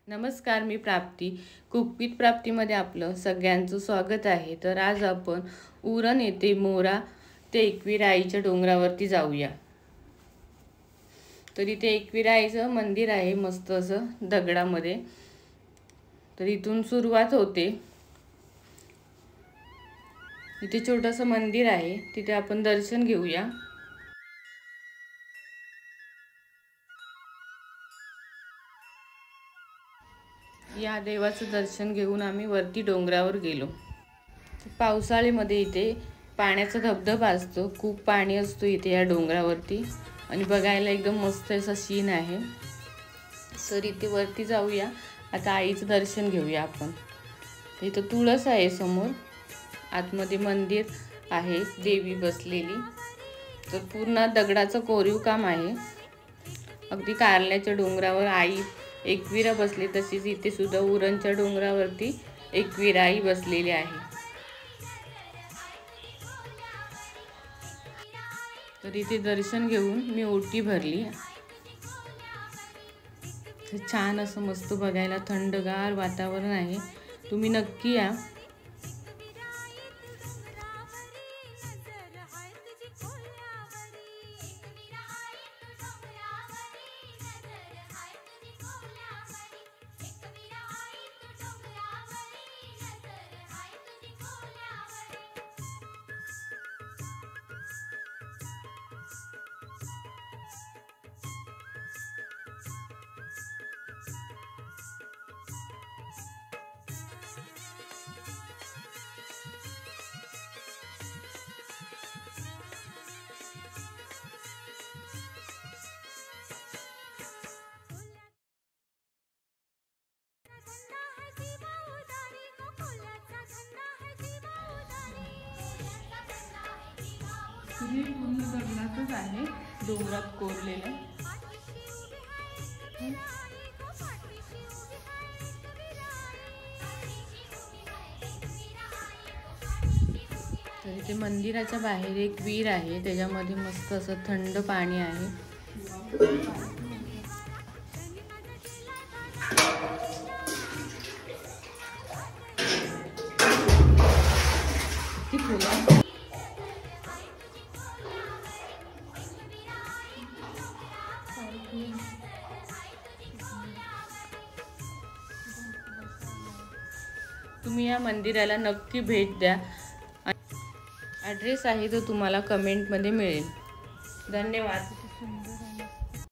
नमस्कार, मी प्राप्ती. Cook with प्राप्तीमध्ये आपलं सगळ्यांचं स्वागत आहे. तर आज आपण उरण येथे मोरा ते एकविरा आईच्या डोंगरावरती जाऊया. तर इथे एकविरा आईचं मंदिर आहे मस्त असं दगडामध्ये. तर इथून सुरुवात होते. इथे छोटंसं मंदिर आहे, तिथे आपण दर्शन घेऊया. या देवाचं दर्शन घेऊन आम्ही वरती डोंगरावर गेलो. पावसाळ्यामध्ये इथे पाण्याचा धबधबा असतो, खूप पाणी असतो इथे या डोंगरावरती आणि बघायला एकदम मस्त असा सीन आहे. तर इथे वरती जाऊया. आता आईचं दर्शन घेऊया आपण. इथं तुळस आहे समोर, आतमध्ये मंदिर आहे, देवी बसलेली. तर पूर्ण दगडाचं कोरीव काम आहे. अगदी कारल्याच्या डोंगरावर आई एकविरा बसली, तशीच इथे सुद्धा उरणच्या डोंगरावरती एकविरा आई बसलेली आहे. तर इथे दर्शन घेऊन मी ओटी भरली. छान असं मस्त बघायला थंडगार वातावरण आहे, तुम्ही नक्की या. हे पूर्ण दगडातच आहे, डोंगरात कोरलेलं. तर इथे मंदिराच्या बाहेर एक विहीर आहे, त्याच्यामध्ये मस्त असं थंड पाणी आहे. तुम्ही या मंदिराला नक्की भेट द्या. ॲड्रेस आहे तो तुम्हाला कमेंटमध्ये मिळेल. धन्यवाद.